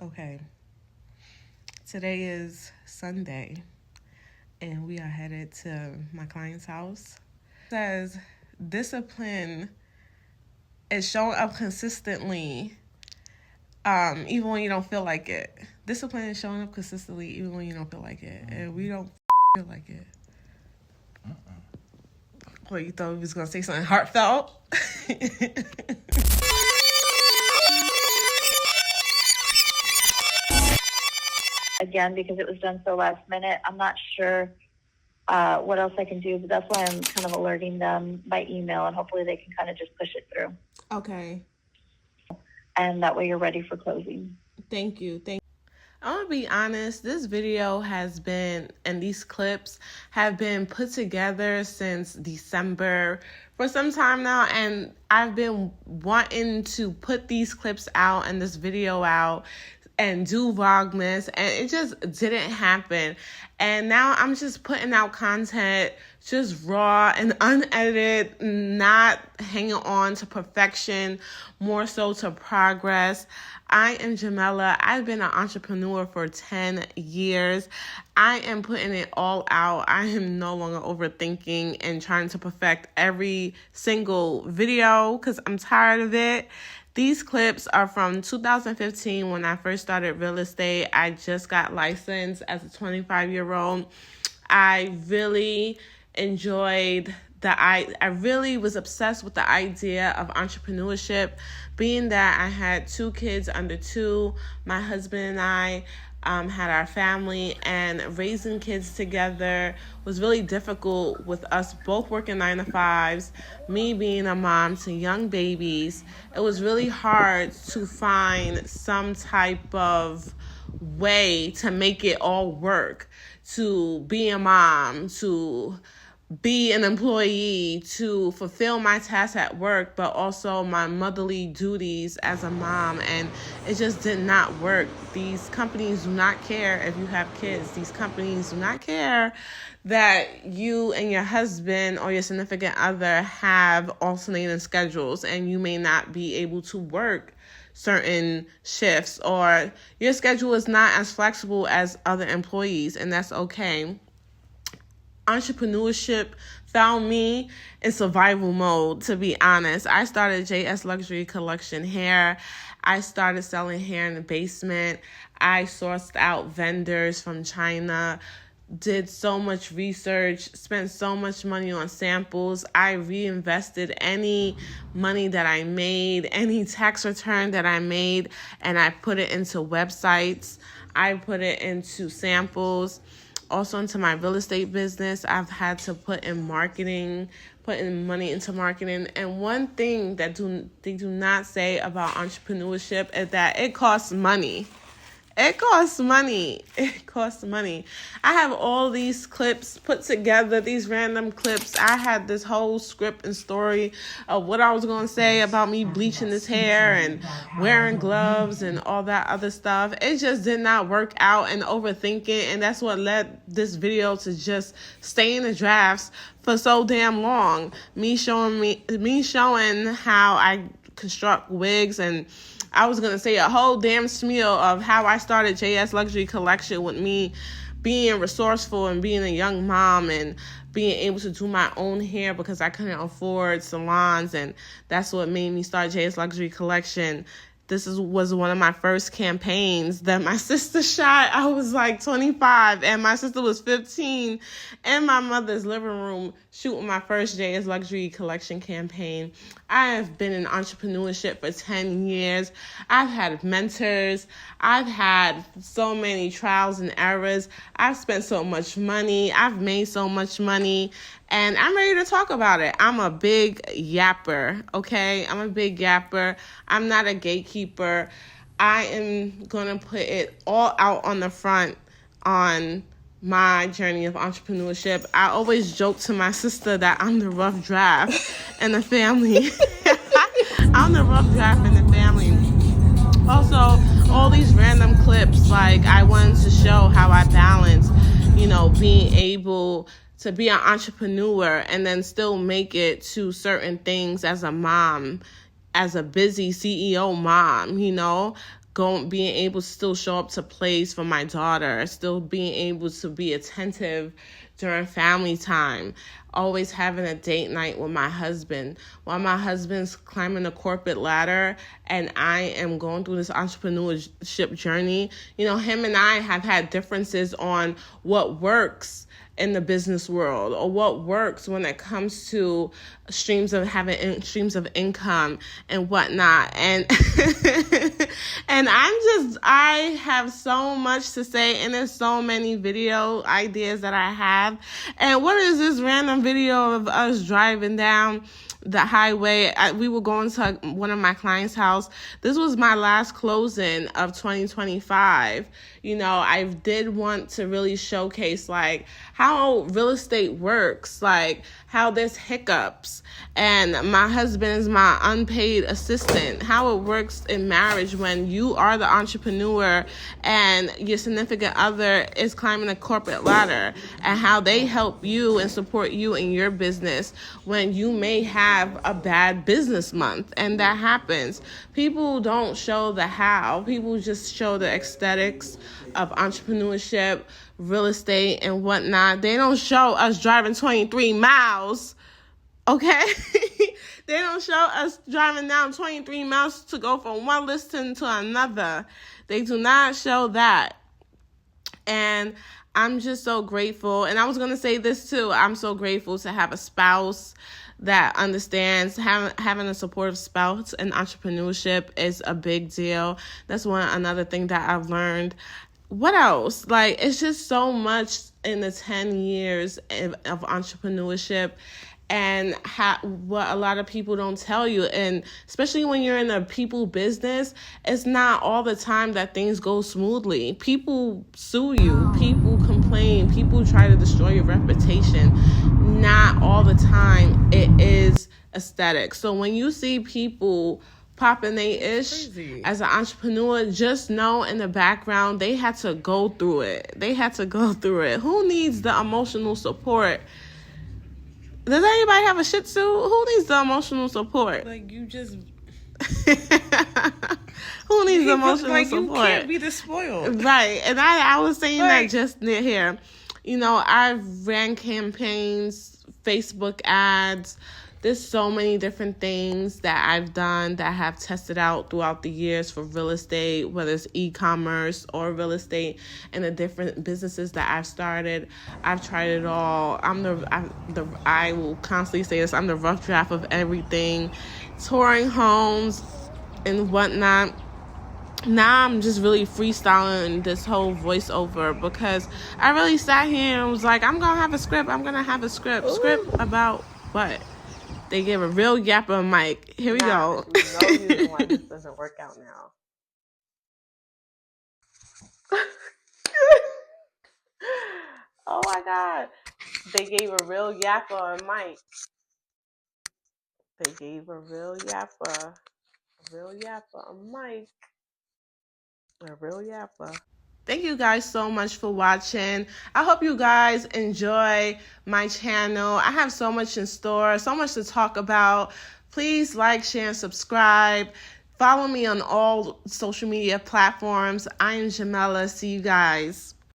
Okay, today is Sunday, and we are headed to my client's house. It says discipline is showing up consistently, even when you don't feel like it. Discipline is showing up consistently, even when you don't feel like it, and we don't feel like it. Well, you thought we was gonna say something heartfelt? Again, because it was done so last minute, I'm not sure what else I can do, but that's why I'm kind of alerting them by email, and hopefully they can kind of just push it through. Okay. And that way you're ready for closing. Thank you. I'm going to be honest, this video has been, and these clips have been put together since December for some time now, and I've been wanting to put these clips out and this video out and do Vlogmas, and it just didn't happen. And now I'm just putting out content just raw and unedited, not hanging on to perfection, more so to progress. I am Jamella. I've been an entrepreneur for 10 years. I am putting it all out. I am no longer overthinking and trying to perfect every single video because I'm tired of it. These clips are from 2015 when I first started real estate. I just got licensed as a 25-year-old. I really enjoyed I really was obsessed with the idea of entrepreneurship, being that I had 2 kids under 2. My husband and I had our family, and raising kids together was really difficult with us both working 9 to 5s, me being a mom to young babies. It was really hard to find some type of way to make it all work, to be a mom, to be an employee, to fulfill my tasks at work, but also my motherly duties as a mom. And it just did not work. These companies do not care if you have kids. These companies do not care that you and your husband or your significant other have alternating schedules and you may not be able to work certain shifts, or your schedule is not as flexible as other employees, and that's okay. Entrepreneurship found me in survival mode, to be honest. I started JSLuxuryCollection hair. I started selling hair in the basement. I sourced out vendors from China, did so much research, spent so much money on samples. I reinvested any money that I made, any tax return that I made, and I put it into websites. I put it into samples. Also into my real estate business, I've had to put in marketing, put in money into marketing. And one thing that they do not say about entrepreneurship is that it costs money. It costs money. It costs money. I have all these clips put together, these random clips. I had this whole script and story of what I was going to say about me bleaching this hair and wearing gloves and all that other stuff. It just did not work out, and overthinking, and that's what led this video to just stay in the drafts for so damn long. Me showing how I construct wigs, and I was going to say a whole damn spiel of how I started JSLuxuryCollection with me being resourceful and being a young mom and being able to do my own hair because I couldn't afford salons, and that's what made me start JSLuxuryCollection. This was one of my first campaigns that my sister shot. I was like 25 and my sister was 15 in my mother's living room shooting my first JSLuxuryCollection campaign. I have been in entrepreneurship for 10 years. I've had mentors. I've had so many trials and errors. I've spent so much money. I've made so much money. And I'm ready to talk about it. I'm a big yapper, okay? I'm a big yapper. I'm not a gatekeeper. I am going to put it all out on the front on my journey of entrepreneurship. I always joke to my sister that I'm the rough draft in the family. I'm the rough draft in the family. Also, all these random clips, like I wanted to show how I balance, being able to be an entrepreneur and then still make it to certain things as a mom, as a busy CEO mom, being able to still show up to plays for my daughter, still being able to be attentive during family time, always having a date night with my husband. While my husband's climbing the corporate ladder and I am going through this entrepreneurship journey, you know, him and I have had differences on what works in the business world, or what works when it comes to streams of income and whatnot. And and I have so much to say, and there's so many video ideas that I have. And what is this random video of us driving down the highway? We were going to one of my clients' house. This was my last closing of 2025. You know, I did want to really showcase like how real estate works, like how there's hiccups, and my husband is my unpaid assistant, how it works in marriage when you are the entrepreneur and your significant other is climbing a corporate ladder, and how they help you and support you in your business when you may have a bad business month. And that happens. People don't show the how. People just show the aesthetics of entrepreneurship, real estate, and whatnot. They don't show us driving 23 miles, okay? They don't show us driving down 23 miles to go from one listing to another. They do not show that. And I'm just so grateful. And I was going to say this too. I'm so grateful to have a spouse that understands. Having a supportive spouse in entrepreneurship is a big deal. That's another thing that I've learned. What else? Like, it's just so much in the 10 years of entrepreneurship, and what a lot of people don't tell you. And especially when you're in a people business, it's not all the time that things go smoothly. People sue you, people complain, people try to destroy your reputation. Not all the time it is aesthetic. So when you see people popping they ish as an entrepreneur, just know in the background they had to go through it. Who needs the emotional support? Does anybody have a Shih Tzu? Who needs the emotional support? Like, you just... Who needs the emotional support? You can't be this spoiled. Right. And I was saying that just near here. You know, I've ran campaigns, Facebook ads. There's so many different things that I've done that I have tested out throughout the years for real estate, whether it's e-commerce or real estate, and the different businesses that I've started. I've tried it all. I will constantly say this, I'm the rough draft of everything, touring homes and whatnot. Now I'm just really freestyling this whole voiceover because I really sat here and was like, I'm going to have a script. Ooh. Script about what? They gave a real yapper a mic. Here we go. There's no reason why this doesn't work out now. Oh my God. They gave a real yapper a mic. A real yapper. Thank you guys so much for watching. I hope you guys enjoy my channel. I have so much in store, so much to talk about. Please like, share, and subscribe. Follow me on all social media platforms. I am Jamella. See you guys.